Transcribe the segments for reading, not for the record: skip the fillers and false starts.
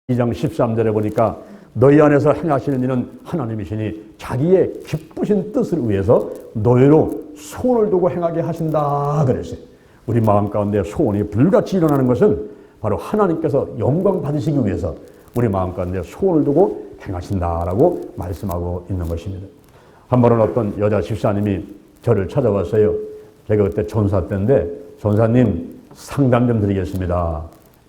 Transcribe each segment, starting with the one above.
2장 13절에 보니까 너희 안에서 행하시는 이는 하나님이시니 자기의 기쁘신 뜻을 위해서 너희로 소원을 두고 행하게 하신다 그랬어요. 우리 마음 가운데 소원이 불같이 일어나는 것은 바로 하나님께서 영광 받으시기 위해서 우리 마음 가운데 소원을 두고 행하신다라고 말씀하고 있는 것입니다. 한 번은 어떤 여자 집사님이 저를 찾아왔어요. 제가 그때 전사 때인데, 전사님 상담 좀 드리겠습니다.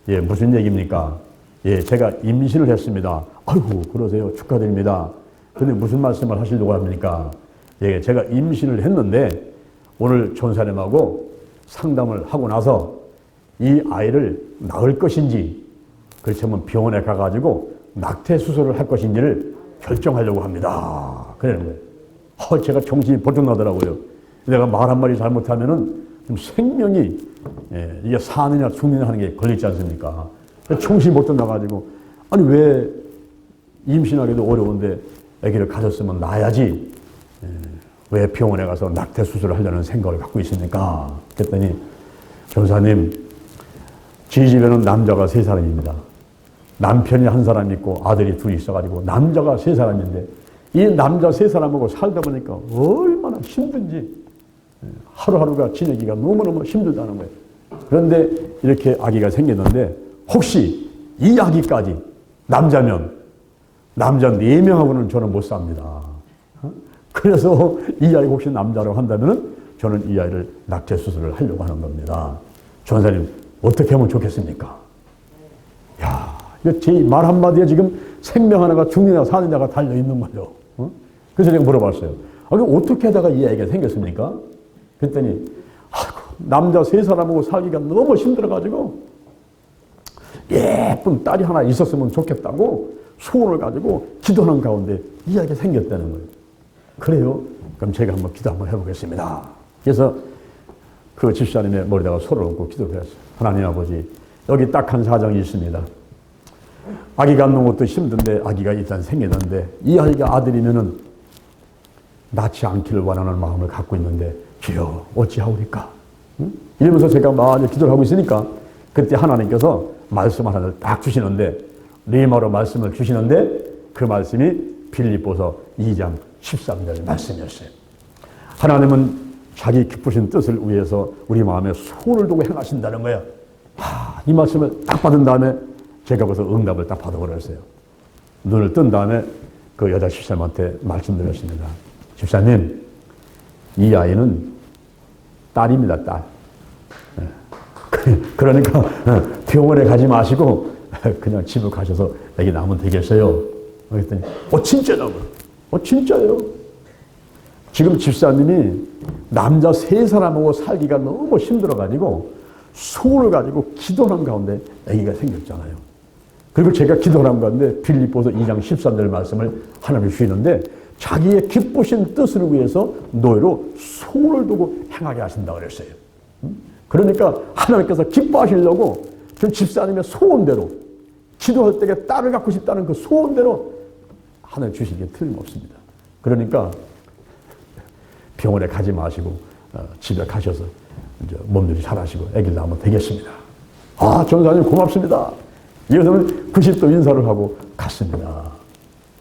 예, 무슨 얘기입니까? 예, 제가 임신을 했습니다. 아이고, 그러세요. 축하드립니다. 근데 무슨 말씀을 하시려고 합니까? 예, 제가 임신을 했는데 오늘 전사님하고 상담을 하고 나서 이 아이를 낳을 것인지, 그렇지만 병원에 가가지고 낙태 수술을 할 것인지를 결정하려고 합니다. 그러는 거예요. 제가 정신이 번쩍 나더라고요. 내가 말 한마디 잘못하면은 좀 생명이, 예, 이게 사느냐 죽느냐 하는 게 걸리지 않습니까? 정신이 번쩍 나가지고, 아니 왜 임신하기도 어려운데 아기를 가졌으면 낳아야지, 예, 왜 병원에 가서 낙태 수술을 하려는 생각을 갖고 있습니까? 그랬더니 전사님, 저희 집에는 남자가 3사람입니다. 남편이 1사람 있고 아들이 2 있어가지고 남자가 3사람인데 이 남자 3사람하고 살다 보니까 얼마나 힘든지, 하루하루가 지내기가 너무너무 힘들다는 거예요. 그런데 이렇게 아기가 생겼는데 혹시 이 아기까지 남자면 남자 4명하고는 저는 못 삽니다. 그래서 이 아이 혹시 남자로 한다면 저는 이 아이를 낙태 수술을 하려고 하는 겁니다. 전사님 어떻게 하면 좋겠습니까? 야, 제 말 한마디에 지금 생명 하나가 죽느냐 사느냐가 달려있는 거죠. 그래서 제가 물어봤어요. 그럼 어떻게 하다가 이 아이가 생겼습니까? 그랬더니 남자 3사람하고 살기가 너무 힘들어가지고 예쁜 딸이 하나 있었으면 좋겠다고 소원을 가지고 기도하는 가운데 이 아이가 생겼다는 거예요. 그래요? 그럼 제가 한번 기도 한번 해보겠습니다. 그래서 그 집사님의 머리다가 손을 얹고 기도를 했어요. 하나님 아버지, 여기 딱 한 사정이 있습니다. 아기 갖는 것도 힘든데 아기가 일단 생겼는데 이 아이가 아들이면은 낳지 않기를 원하는 마음을 갖고 있는데 주여 어찌하오리까? 응? 이러면서 제가 많이 기도를 하고 있으니까 그때 하나님께서 말씀 하나를 딱 주시는데, 리마로 말씀을 주시는데 그 말씀이 빌립보서 2장 13절 말씀이었어요. 하나님은 자기 기쁘신 뜻을 위해서 우리 마음에 소원을 두고 행하신다는 거예요. 이 말씀을 딱 받은 다음에 제가 벌써 응답을 딱 받아버렸어요. 눈을 뜬 다음에 그 여자 집사님한테 말씀드렸습니다. 집사님, 이 아이는 딸입니다, 딸. 그러니까 병원에 가지 마시고 그냥 집에 가셔서 애기 낳으면 되겠어요. 그랬더니 진짜라고. 진짜요. 지금 집사님이 남자 3사람하고 살기가 너무 힘들어가지고 소원을 가지고 기도하는 가운데 애기가 생겼잖아요. 그리고 제가 기도하는 가운데 빌립보서 2장 13절 말씀을 하나님이 주시는데 자기의 기쁘신 뜻을 위해서 너희로 소원을 두고 행하게 하신다고 그랬어요. 그러니까 하나님께서 기뻐하시려고 그 집사님의 소원대로, 기도할 때에 딸을 갖고 싶다는 그 소원대로 하나님 주시기에 틀림없습니다. 그러니까 병원에 가지 마시고 집에 가셔서 이제 몸조리 잘하시고 아기를 낳으면 되겠습니다. 전사님 고맙습니다. 이것은 그 집 또 인사를 하고 갔습니다.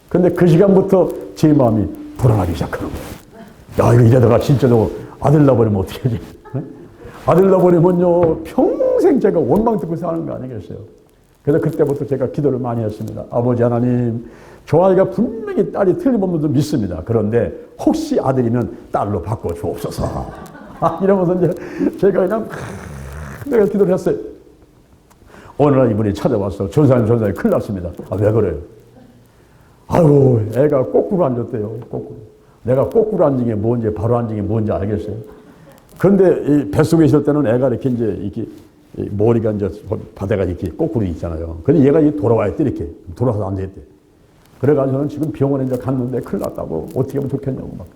근데 그 시간부터 제 마음이 불안하기 시작하는 거예요. 이거 이러다가 진짜로 아들 낳아버리면 어떻게 하지? 아들 낳아버리면요 평생 제가 원망 듣고 사는 거 아니겠어요? 그래서 그때부터 제가 기도를 많이 했습니다. 아버지 하나님, 저 아이가 분명히 딸이 틀림없는 줄 믿습니다. 그런데 혹시 아들이면 딸로 바꿔주옵소서. 이러면서 이제 제가 그냥 내가 기도를 했어요. 어느 날 이분이 찾아왔어. 전사님 큰일 났습니다. 왜 그래요? 아이고, 애가 거꾸로 앉았대요. 거꾸로. 내가 거꾸로 앉은 게 뭔지, 바로 앉은 게 뭔지 알겠어요. 그런데 이 뱃속에 있을 때는 애가 이렇게 머리가 이제 바다가 이렇게 거꾸로 있잖아요. 근데 얘가 돌아와야 돼, 이렇게. 돌아서 앉아있대. 그래가지고 저는 지금 병원에 이제 갔는데 큰일 났다고, 어떻게 하면 좋겠냐고 막.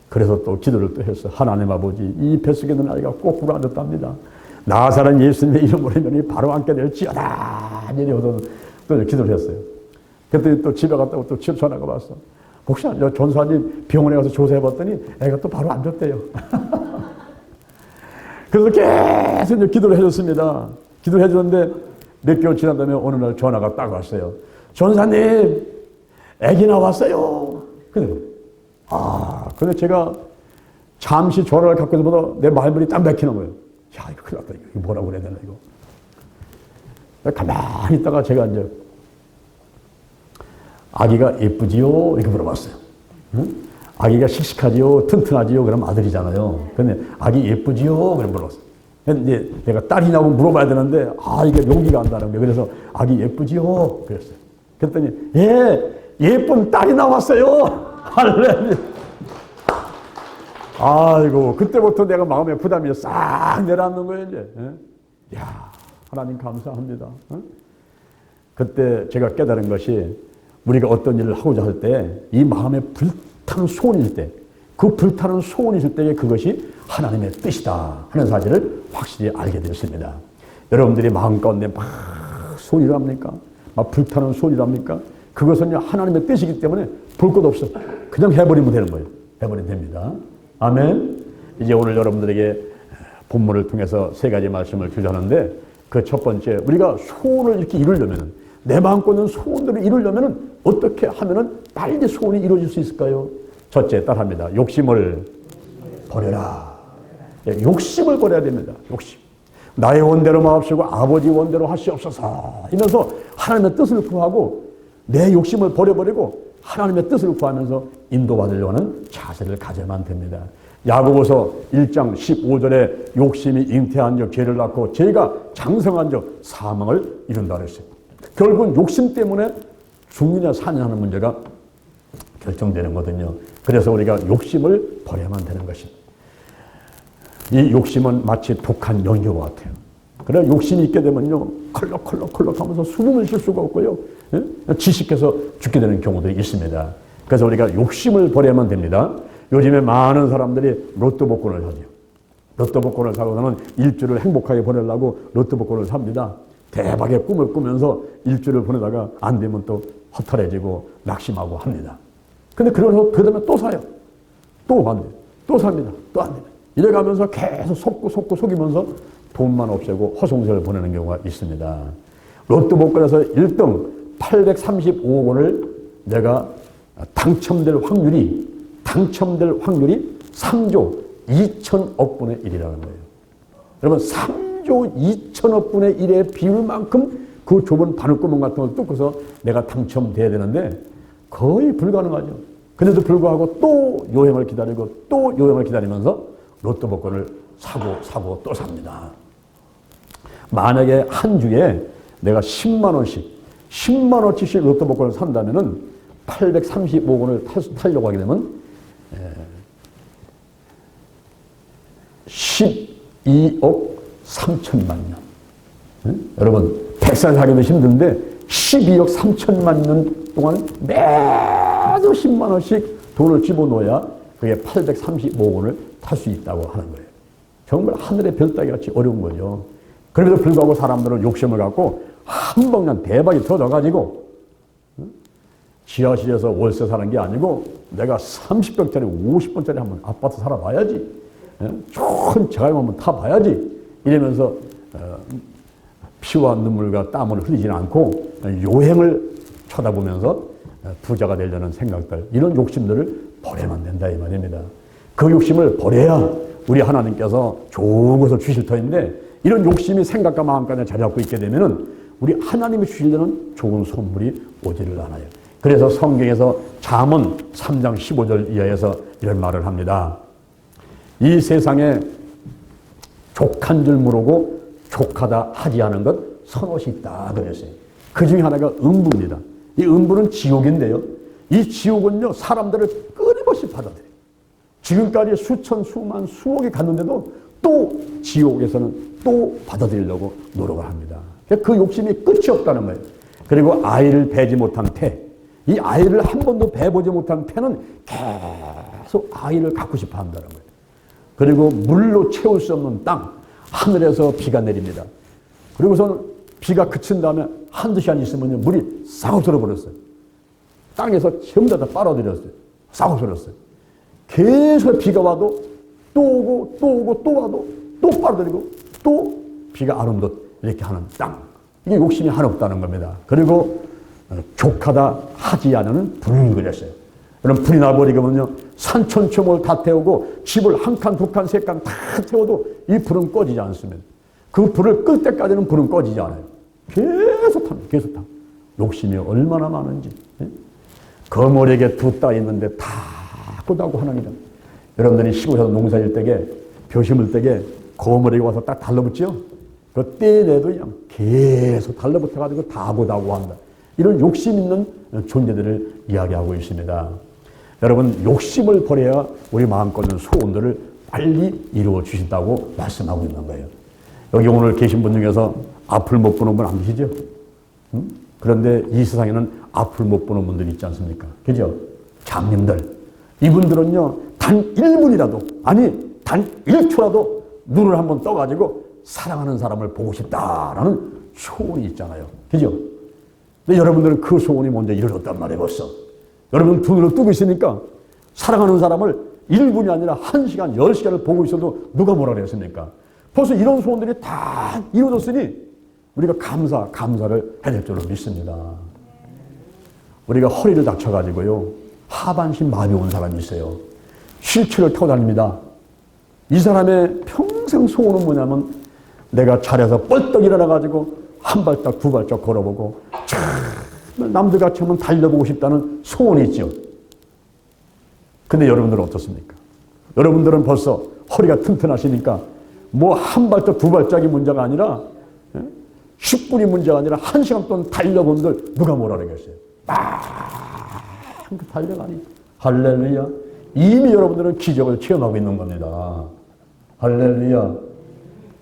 그래서 또 기도를 또 했어. 하나님 아버지, 이 뱃속에 있는 아이가 거꾸로 앉았답니다. 나사렛 예수님의 이름으로 하면 바로 앉게 될지어다. 이러면서 또 기도를 했어요. 그랬더니 또 집에 갔다고 또 전화가 왔어. 혹시 전사님 병원에 가서 조사해봤더니 애가 또 바로 앉았대요. 그래서 계속 기도를 해줬습니다. 기도를 해줬는데 몇 개월 지난 다음에 어느 날 전화가 딱 왔어요. 전사님, 아기 나왔어요. 근데 제가 잠시 전화를 갖고 있어보다 내 말문이 딱 막히는 거예요. 야, 이거 큰일 났다. 이거 뭐라고 그래야 되나, 이거. 가만히 있다가 제가 이제, 아기가 예쁘지요? 이렇게 물어봤어요. 응? 아기가 씩씩하지요? 튼튼하지요? 그럼 아들이잖아요. 근데 아기 예쁘지요? 그래 물어봤어요. 근데 내가 딸이냐고 물어봐야 되는데, 이게 용기가 안 나는 거예요. 그래서 아기 예쁘지요? 그랬어요. 그랬더니, 예쁜 딸이 나왔어요. 할렐루야. 아이고, 그때부터 내가 마음에 부담이 싹 내려앉는 거예요, 이제. 야, 하나님 감사합니다. 그때 제가 깨달은 것이 우리가 어떤 일을 하고자 할 때 이 마음에 불타는 소원이 있을 때, 그 불타는 소원이 있을 때에 그것이 하나님의 뜻이다 하는 사실을 확실히 알게 되었습니다. 여러분들이 마음 가운데 막 소원이랍니까? 막 불타는 소원이랍니까? 그것은 하나님의 뜻이기 때문에 볼 것 없어. 그냥 해버리면 되는 거예요. 해버리면 됩니다. 아멘. 이제 오늘 여러분들에게 본문을 통해서 세 가지 말씀을 주자는데, 그 첫 번째, 우리가 소원을 이렇게 이루려면, 내 마음껏 있는 소원들을 이루려면 어떻게 하면 빨리 소원이 이루어질 수 있을까요? 첫째, 따라합니다. 욕심을 버려라. 욕심을 버려야 됩니다. 욕심. 나의 원대로 마옵시고 아버지 원대로 하시옵소서 이러면서 하나님의 뜻을 구하고 내 욕심을 버려버리고 하나님의 뜻을 구하면서 인도받으려고 하는 자세를 가져야만 됩니다. 야고보서 1장 15절에 욕심이 잉태한 적 죄를 낳고 죄가 장성한 적 사망을 이룬다 그랬어요. 결국은 욕심 때문에 죽느냐 사느냐 하는 문제가 결정되는 거거든요. 그래서 우리가 욕심을 버려야만 되는 것입니다. 이 욕심은 마치 독한 연기와 같아요. 그래 욕심이 있게 되면요, 컬럭컬럭 하면서 숨을 쉴 수가 없고요, 지식해서 죽게 되는 경우도 있습니다. 그래서 우리가 욕심을 버려야만 됩니다. 요즘에 많은 사람들이 로또 복권을 사죠. 로또 복권을 사고서는 일주를 행복하게 보내려고 로또 복권을 삽니다. 대박의 꿈을 꾸면서 일주를 보내다가 안 되면 또 허탈해지고 낙심하고 합니다. 근데 그러면서 그 다음에 또 사요. 또 안 돼요. 또 삽니다. 또 안 돼요. 이래가면서 계속 속이면서 돈만 없애고 허송세를 보내는 경우가 있습니다. 로또 복권에서 1등 835억 원을 내가 당첨될 확률이 3조 2천억 분의 1이라는 거예요. 여러분 3조 2천억 분의 1의 비율만큼 그 좁은 바늘구멍 같은 걸 뚫고서 내가 당첨돼야 되는데 거의 불가능하죠. 그래도 불구하고 또 요행을 기다리면서 로또 복권을 사고 또 삽니다. 만약에 한 주에 내가 10만 원씩씩 로또 복권을 산다면은 835억 원을 타려고 하게 되면 12억 3천만 년. 여러분 100살 살기도 힘든데 12억 3천만 년 동안 매주 10만 원씩 돈을 집어넣어야 그게 835억 원을 탈 수 있다고 하는 거예요. 정말 하늘의 별 따기 같이 어려운 거죠. 그럼에도 불구하고 사람들은 욕심을 갖고 한 번 그냥 대박이 터져가지고 지하실에서 월세 사는 게 아니고 내가 30평짜리 50평짜리 한번 아파트 살아봐야지, 좋은 자가용 한번 타봐야지 이러면서 피와 눈물과 땀을 흘리지는 않고 요행을 쳐다보면서 부자가 되려는 생각들, 이런 욕심들을 버려야만 된다 이 말입니다. 그 욕심을 버려야 우리 하나님께서 좋은 것을 주실 터인데, 이런 욕심이 생각과 마음까지 자리 잡고 있게 되면은 우리 하나님이 주시려는 좋은 선물이 오지를 않아요. 그래서 성경에서 잠언 3장 15절 이하에서 이런 말을 합니다. 이 세상에 족한 줄 모르고 족하다 하지 않은 것 서너시 있다 그랬어요. 그 중에 하나가 음부입니다. 이 음부는 지옥인데요, 이 지옥은요 사람들을 끊임없이 받아들여요. 지금까지 수천 수만 수억이 갔는데도 또 지옥에서는 또 받아들이려고 노력을 합니다. 그 욕심이 끝이 없다는 거예요. 그리고 아이를 배지 못한 태, 이 아이를 한 번도 배보지 못한 태는 계속 아이를 갖고 싶어 한다는 거예요. 그리고 물로 채울 수 없는 땅, 하늘에서 비가 내립니다. 그리고서는 비가 그친 다음에 한두 시간 있으면 물이 싹 없어버렸어요. 땅에서 전부 다 빨아들였어요. 싹 없어졌어요. 계속 비가 와도 또 오고 또 오고 또 와도 또 빨아들이고 또 비가 안 온 듯 이렇게 하는 땅, 이게 욕심이 하나 없다는 겁니다. 그리고 족하다 하지 않으면 불을 그렸어요. 여러분, 불이 나버리면요, 산천초목을 다 태우고 집을 한 칸, 두 칸, 세 칸 다 태워도 이 불은 꺼지지 않습니다. 그 불을 끌 때까지는 불은 꺼지지 않아요. 계속 탑니다. 계속 탑니다. 욕심이 얼마나 많은지. 거머리에게 두 딸 있는데 다 끄다고 하나님은. 여러분들이 시골에서 농사일 때에 벼 심을 때에 거머리가 와서 딱 달라붙죠. 그 떼내도 그냥 계속 달라붙어가지고 다 보다고 한다. 이런 욕심 있는 존재들을 이야기하고 있습니다. 여러분, 욕심을 버려야 우리 마음껏는 소원들을 빨리 이루어 주신다고 말씀하고 있는 거예요. 여기 오늘 계신 분 중에서 앞을 못 보는 분 안 계시죠? 그런데 이 세상에는 앞을 못 보는 분들이 있지 않습니까? 그죠? 장님들. 이분들은요, 단 1분이라도, 아니, 단 1초라도 눈을 한번 떠가지고 사랑하는 사람을 보고 싶다라는 소원이 있잖아요. 그죠? 근데 여러분들은 그 소원이 먼저 이루어졌단 말이에요, 벌써. 여러분 두 눈을 뜨고 있으니까 사랑하는 사람을 1분이 아니라 1시간, 10시간을 보고 있어도 누가 뭐라 그랬습니까? 벌써 이런 소원들이 다 이루어졌으니 우리가 감사를 해야 될 줄로 믿습니다. 우리가 허리를 다쳐가지고요, 하반신 마비 온 사람이 있어요. 휠체어를 타고 다닙니다. 이 사람의 평생 소원은 뭐냐면 내가 자리에서 뻘떡 일어나가지고 한 발짝 두 발짝 걸어보고 정말 남들같이 한번 달려보고 싶다는 소원이 있죠. 근데 여러분들은 어떻습니까? 여러분들은 벌써 허리가 튼튼하시니까 뭐 한 발짝 두 발짝이 문제가 아니라 10분이 문제가 아니라 1시간 동안 달려본들 누가 뭐라 그러겠어요? 달려가니 할렐루야. 이미 여러분들은 기적을 체험하고 있는 겁니다. 할렐루야.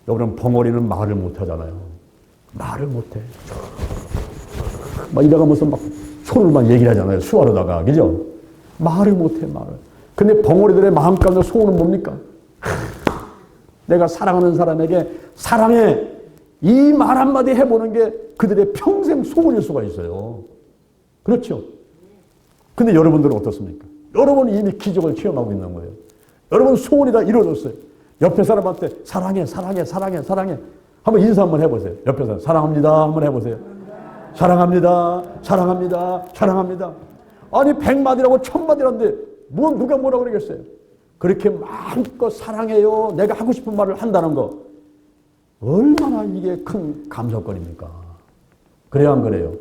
여러분, 벙어리는 말을 못하잖아요. 말을 못해. 막 이래가면서 막 소리를 막 얘기를 하잖아요. 수화로다가. 그죠? 말을 못해, 말을. 근데 벙어리들의 마음 가운데 소원은 뭡니까? 내가 사랑하는 사람에게 사랑해. 이 말 한마디 해보는 게 그들의 평생 소원일 수가 있어요. 그렇죠? 근데 여러분들은 어떻습니까? 여러분은 이미 기적을 체험하고 있는 거예요. 여러분 소원이 다 이루어졌어요. 옆에 사람한테 사랑해, 사랑해, 사랑해, 사랑해. 한번 인사 한번 해보세요. 옆에 사람 사랑합니다 한번 해보세요. 사랑합니다, 사랑합니다, 사랑합니다. 아니 100마디라고 1000마디라는데 뭐 누가 뭐라 그러겠어요? 그렇게 마음껏 사랑해요, 내가 하고 싶은 말을 한다는 거 얼마나 이게 큰 감사거리입니까? 그래야 안 그래요?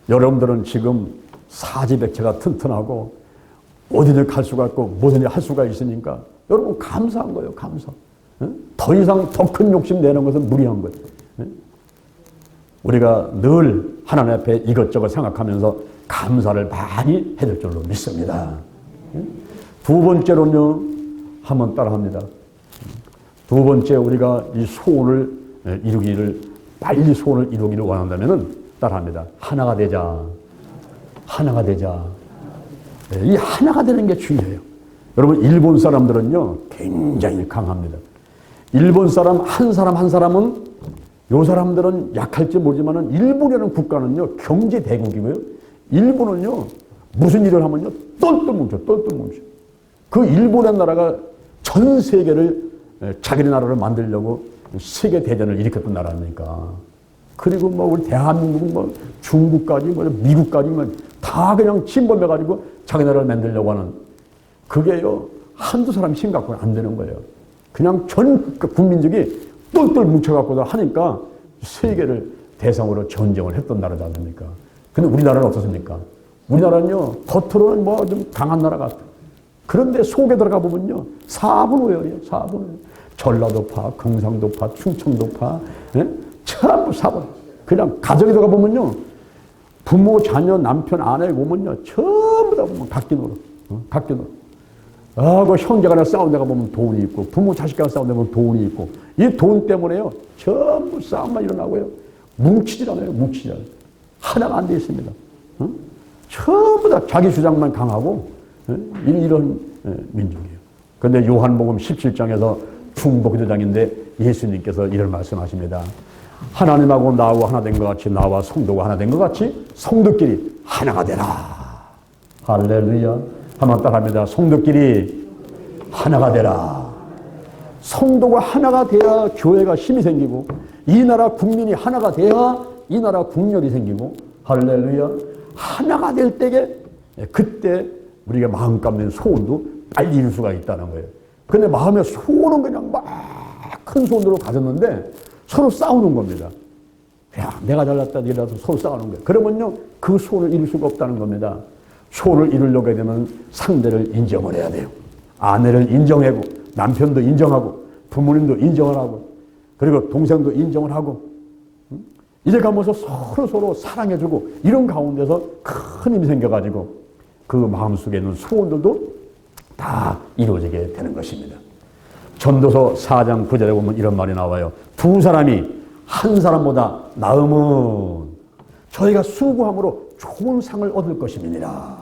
여러분들은 지금 사지백체가 튼튼하고 어디를 갈 수가 있고 무슨 일 할 수가 있으니까 여러분 감사한 거예요. 감사. 더 이상 더 큰 욕심 내는 것은 무리한 거예요. 우리가 늘 하나님 앞에 이것저것 생각하면서 감사를 많이 해야 될 줄로 믿습니다. 두 번째로는요, 한번 따라합니다. 두 번째, 우리가 이 소원을 이루기를, 빨리 소원을 이루기를 원한다면은 따라합니다. 하나가 되자. 하나가 되자. 이 하나가 되는 게 중요해요. 여러분, 일본 사람들은요, 굉장히 강합니다. 일본 사람 한 사람은 요 사람들은 약할지 모르지만은 일본이라는 국가는요, 경제 대국이고요. 일본은요, 무슨 일을 하면요, 똘똘 뭉쳐. 그 일본의 나라가 전 세계를 자기네 나라를 만들려고 세계 대전을 일으켰던 나라니까. 그리고 뭐 우리 대한민국, 뭐 중국까지, 뭐 미국까지 다 그냥 침범해가지고 자기 나라를 만들려고 하는, 그게요, 한두 사람 힘 갖고는 안 되는 거예요. 그냥 전 국민족이 똘똘 뭉쳐갖고 하니까 세계를 대상으로 전쟁을 했던 나라지 않습니까? 근데 우리나라는 어떻습니까? 우리나라는요, 겉으로는 뭐 좀 강한 나라 같아. 그런데 속에 들어가 보면요, 사분오열이에요, 사분오열. 전라도파, 경상도파, 충청도파, 전부 사분. 그냥 가정에 들어가 보면요, 부모, 자녀, 남편, 아내 보면요, 전부 다 보면 각기노로, 각기노로. 그 형제가 나 싸운 데가 보면 돈이 있고, 부모, 자식과 싸운 데 보면 돈이 있고, 이 돈 때문에요, 전부 싸움만 일어나고요. 뭉치질 않아요, 뭉치질 않아요. 하나가 안 돼 있습니다. 전부 다 자기 주장만 강하고, 이런 민족이에요. 그런데 요한복음 17장에서 중보기도장인데 예수님께서 이런 말씀하십니다. 하나님하고 나하고 하나 된 것 같이, 나와 성도가 하나 된 것 같이 성도끼리 하나가 되라. 할렐루야. 한번 따라합니다. 성도끼리 하나가 되라. 성도가 하나가 돼야 교회가 힘이 생기고 이 나라 국민이 하나가 돼야 이 나라 국력이 생기고 할렐루야. 하나가 될 때에 그때 우리가 마음 감는 소원도 빨리 이룰 수가 있다는 거예요. 근데 마음의 소원은 그냥 막 큰 소원으로 가졌는데 서로 싸우는 겁니다. 야, 내가 잘났다 이래서 서로 싸우는 거예요. 그러면요 그 소원을 이룰 수가 없다는 겁니다. 소원을 이루려고 되면 상대를 인정을 해야 돼요. 아내를 인정하고 남편도 인정하고 부모님도 인정을 하고 그리고 동생도 인정을 하고 이래 가면서 서로 사랑해주고 이런 가운데서 큰 힘이 생겨가지고 그 마음속에 있는 소원들도 다 이루어지게 되는 것입니다. 전도서 4장 9절에 보면 이런 말이 나와요. 두 사람이 한 사람보다 나으면 저희가 수고함으로 좋은 상을 얻을 것입니다.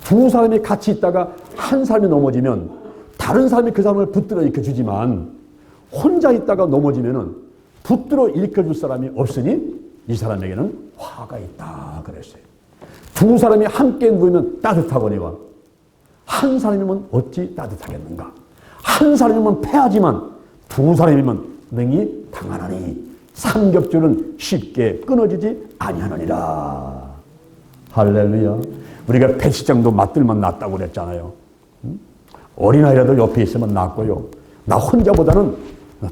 두 사람이 같이 있다가 한 사람이 넘어지면 다른 사람이 그 사람을 붙들어 일으켜주지만 혼자 있다가 넘어지면은 붙들어 일으켜줄 사람이 없으니 이 사람에게는 화가 있다 그랬어요. 두 사람이 함께 누우면 따뜻하거니와 한 사람이면 어찌 따뜻하겠는가. 한 사람이면 패하지만 두 사람이면 능히 당하나니 삼겹줄은 쉽게 끊어지지 아니하느니라. 할렐루야. 우리가 배시장도 맞들만 낫다고 그랬잖아요. 어린아이라도 옆에 있으면 낫고요. 나 혼자보다는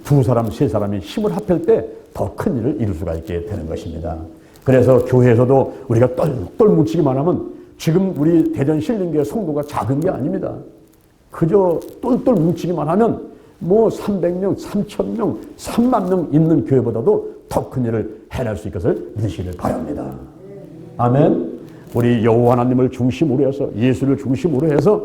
두 사람, 세 사람이 힘을 합할 때 더 큰 일을 이룰 수가 있게 되는 것입니다. 그래서 교회에서도 우리가 똘똘 뭉치기만 하면 지금 우리 대전 신림교회 성도가 작은 게 아닙니다. 그저 똘똘 뭉치기만 하면 뭐 300명, 3,000명, 3만 명 있는 교회보다도 더 큰 일을 해낼 수 있을 것을 믿으시길 바랍니다. 아멘. 우리 여호와 하나님을 중심으로 해서 예수를 중심으로 해서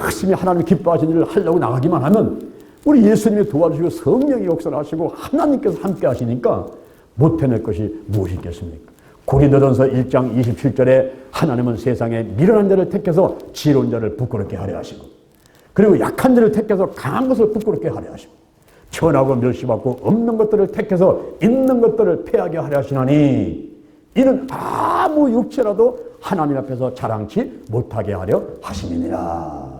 열심히 하나님 기뻐하시는 일을 하려고 나가기만 하면 우리 예수님이 도와주시고 성령이 역사를 하시고 하나님께서 함께 하시니까 못 해낼 것이 무엇이 있겠습니까? 고린도전서 1장 27절에 하나님은 세상에 미련한 자를 택해서 지혜로운 자를 부끄럽게 하려 하시고 그리고 약한 자를 택해서 강한 것을 부끄럽게 하려 하시고 천하고 멸시받고 없는 것들을 택해서 있는 것들을 패하게 하려 하시나니 이는 아무 육체라도 하나님 앞에서 자랑치 못하게 하려 하심이니라.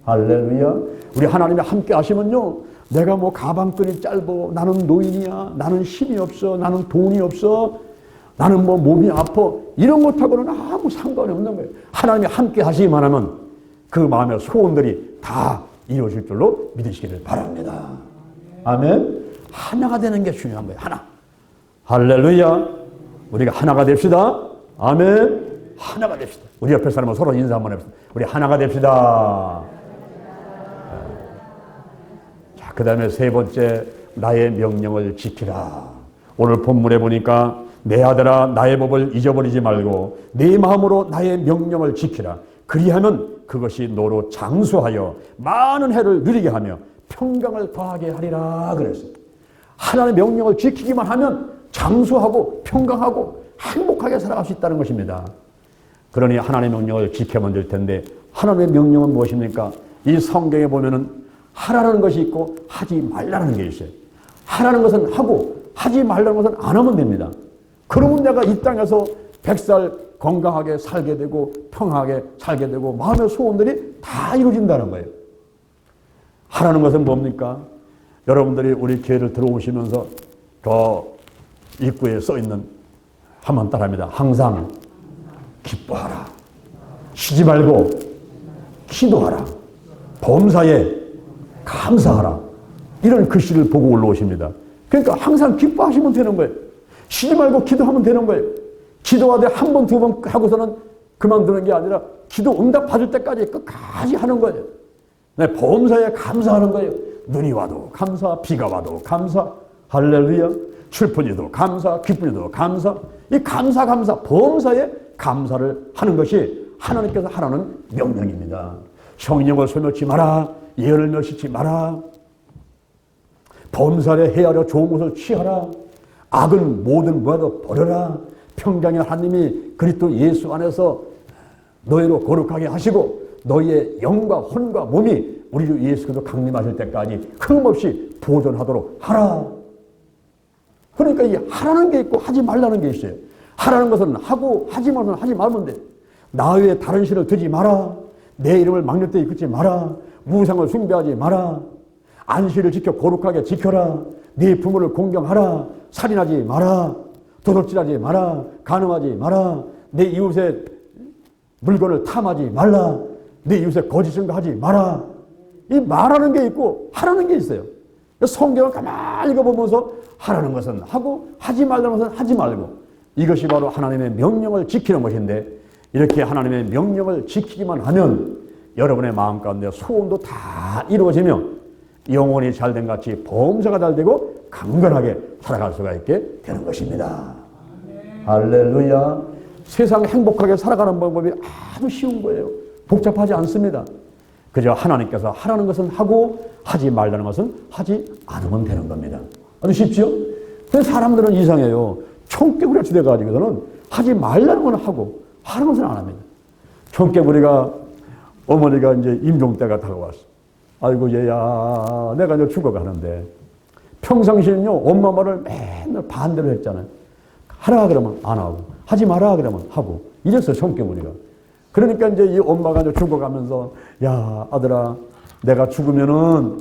할렐루야. 우리 하나님이 함께 하시면요 내가 뭐 가방끈이 짧어 나는 노인이야 나는 힘이 없어 나는 돈이 없어 나는 뭐 몸이 아파 이런 것하고는 아무 상관이 없는 거예요. 하나님이 함께 하시기만 하면 그 마음의 소원들이 다 이루어질 줄로 믿으시기를 바랍니다. 아멘. 하나가 되는 게 중요한 거예요. 하나. 할렐루야. 우리가 하나가 됩시다. 아멘. 하나가 됩시다. 우리 옆에 사람은 서로 인사 한번 해봅시다. 우리 하나가 됩시다. 자, 그 다음에 세 번째 나의 명령을 지키라. 오늘 본문에 보니까 내 아들아 나의 법을 잊어버리지 말고 네 마음으로 나의 명령을 지키라. 그리하면 그것이 너로 장수하여 많은 해를 누리게 하며 평강을 더하게 하리라 그랬어요. 하나님의 명령을 지키기만 하면 장수하고 평강하고 행복하게 살아갈 수 있다는 것입니다. 그러니 하나님의 명령을 지켜만 될 텐데 하나님의 명령은 무엇입니까? 이 성경에 보면은 하라는 것이 있고 하지 말라는 게 있어요. 하라는 것은 하고 하지 말라는 것은 안 하면 됩니다. 그러면 내가 이 땅에서 100살 건강하게 살게 되고 평화하게 살게 되고 마음의 소원들이 다 이루어진다는 거예요. 하라는 것은 뭡니까? 여러분들이 우리 교회를 들어오시면서 저 입구에 써있는 한번 따라합니다. 항상 기뻐하라. 쉬지 말고 기도하라. 범사에 감사하라. 이런 글씨를 보고 올라오십니다. 그러니까 항상 기뻐하시면 되는 거예요. 쉬지 말고 기도하면 되는 거예요. 기도하되 한 번, 두 번 하고서는 그만두는 게 아니라 기도 응답 받을 때까지 끝까지 하는 거예요. 네, 범사에 감사하는 거예요. 눈이 와도 감사, 비가 와도 감사, 할렐루야. 슬픈이도 감사, 기쁜이도 감사. 이 감사, 범사에 감사를 하는 것이 하나님께서 하라는 명령입니다. 성령을 소멸치 마라. 예언을 멸시치 마라. 범사에 헤아려 좋은 것을 취하라. 악은 모든 무화도 버려라. 평강의 하나님이 그리스도 예수 안에서 너희로 거룩하게 하시고 너희의 영과 혼과 몸이 우리 주 예수 그리스도 강림하실 때까지 흠없이 보존하도록 하라. 그러니까 이 하라는 게 있고 하지 말라는 게 있어요. 하라는 것은 하고 하지 말면 하지 말면 돼. 나 외에 다른 신을 두지 마라. 내 이름을 망령되이 긋지 마라. 우상을 숭배하지 마라. 안식일을 지켜 거룩하게 지켜라. 네 부모를 공경하라. 살인하지 마라. 도둑질하지 마라. 간음하지 마라. 내 이웃의 물건을 탐하지 말라. 내 이웃의 거짓 증거하지 마라. 이 말하는 게 있고 하라는 게 있어요. 성경을 가만히 읽어보면서 하라는 것은 하고 하지 말라는 것은 하지 말고, 이것이 바로 하나님의 명령을 지키는 것인데, 이렇게 하나님의 명령을 지키기만 하면 여러분의 마음 가운데 소원도 다 이루어지며 영혼이 잘된 같이 범사가 잘되고 강건하게 살아갈 수가 있게 되는 것입니다. 할렐루야. 세상 행복하게 살아가는 방법이 아주 쉬운 거예요. 복잡하지 않습니다. 그저 하나님께서 하라는 것은 하고 하지 말라는 것은 하지 않으면 되는 겁니다. 아주 쉽죠? 근데 사람들은 이상해요. 총개구리같이 돼가지고서는 하지 말라는 건 하고 하라는 것은 안 합니다. 총개구리가, 어머니가 이제 임종 때가 다가왔어. 아이고 얘야, 내가 이제 죽어가는데, 평상시에는요 엄마 말을 맨날 반대로 했잖아요. 하라 그러면 안 하고, 하지 마라 그러면 하고, 이랬어요 총개구리가. 그러니까 이제 이 엄마가 이제 죽어가면서, 야 아들아, 내가 죽으면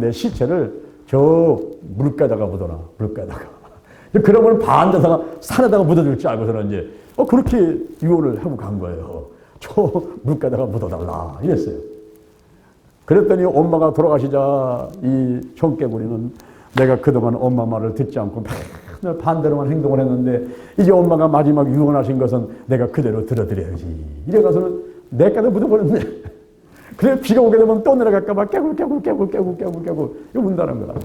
내 시체를 저 물가에다가 묻어놔. 물가에다가. 그러면 반대사가 산에다가 묻어줄 줄 알고서는 이제 그렇게 유언을 하고 간 거예요. 저 물가에다가 묻어달라 이랬어요. 그랬더니 엄마가 돌아가시자 이 총개구리는, 내가 그동안 엄마 말을 듣지 않고 맨날 반대로만 행동을 했는데, 이제 엄마가 마지막 유언하신 것은 내가 그대로 들어드려야지. 이래가서는 내가다 묻어버렸네. 그래 비가 오게 되면 또 내려갈까봐 깨굴 이거 문다는 거다.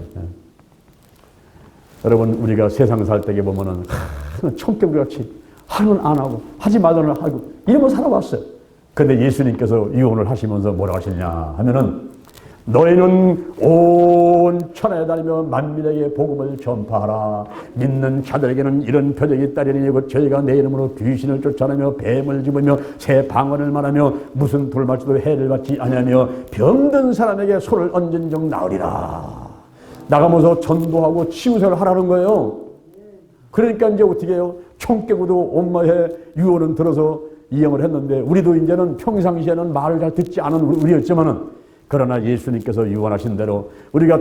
여러분, 우리가 세상 살 때에 보면은 총개구리같이 하는 안 하고 하지 말라는 하고 이러면 살아왔어요. 근데 예수님께서 유언을 하시면서 뭐라고 하시냐 하면은, 너희는 온 천하에 다니며 만민에게 복음을 전파하라. 믿는 자들에게는 이런 표적이 있다리니, 곧 저희가 내 이름으로 귀신을 쫓아내며 뱀을 집으며 새 방언을 말하며 무슨 돌맞이도 해를 받지 아니하며 병든 사람에게 손을 얹은 적 나으리라. 나가면서 전도하고 치유사를 하라는 거예요. 그러니까 이제 어떻게 해요? 총개구도 엄마의 유언은 들어서 이행을 했는데, 우리도 이제는 평상시에는 말을 잘 듣지 않은 우리였지만은, 그러나 예수님께서 유언하신 대로 우리가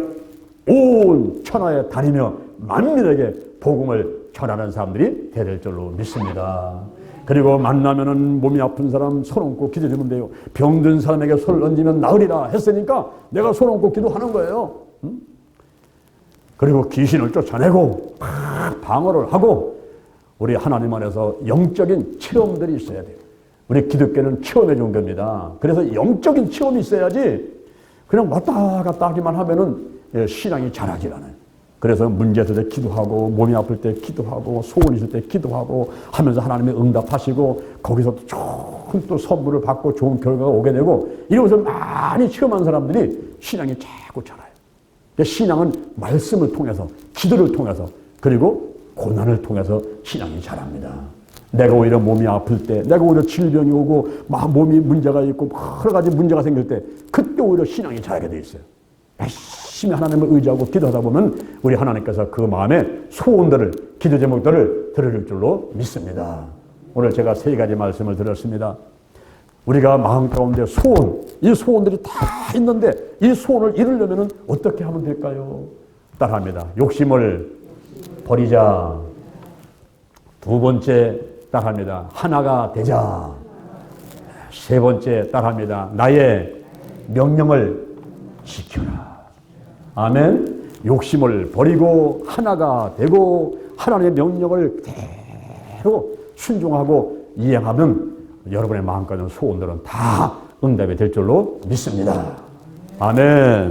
온 천하에 다니며 만민에게 복음을 전하는 사람들이 될 줄로 믿습니다. 그리고 만나면은 몸이 아픈 사람 손 얹고 기도하면 돼요. 병든 사람에게 손을 얹으면 나으리라 했으니까 내가 손 얹고 기도하는 거예요. 그리고 귀신을 쫓아내고 방어를 하고, 우리 하나님 안에서 영적인 체험들이 있어야 돼요. 우리 기독교는 체험해 준 겁니다. 그래서 영적인 체험이 있어야지 그냥 왔다 갔다 하기만 하면은 신앙이 자라질 않아요. 그래서 문제 있을 때 기도하고, 몸이 아플 때 기도하고, 소원 있을 때 기도하고 하면서 하나님이 응답하시고, 거기서 좋은 또 선물을 받고 좋은 결과가 오게 되고, 이러면서 많이 체험한 사람들이 신앙이 자꾸 자라요. 신앙은 말씀을 통해서, 기도를 통해서, 그리고 고난을 통해서 신앙이 자랍니다. 내가 오히려 몸이 아플 때, 내가 오히려 질병이 오고 막 몸이 문제가 있고 여러 가지 문제가 생길 때, 그때 오히려 신앙이 자라게 돼 있어요. 열심히 하나님을 의지하고 기도하다 보면 우리 하나님께서 그 마음의 소원들을, 기도 제목들을 들을 줄로 믿습니다. 오늘 제가 3가지 말씀을 드렸습니다. 우리가 마음 가운데 소원, 이 소원들이 다 있는데 이 소원을 이루려면 어떻게 하면 될까요? 따라합니다. 욕심을 버리자. 2번째 따라합니다. 하나가 되자. 3번째 따라합니다. 나의 명령을 지켜라. 아멘. 욕심을 버리고 하나가 되고 하나님의 명령을 그대로 순종하고 이행하면 여러분의 마음가진 소원들은 다 응답이 될 줄로 믿습니다. 아멘.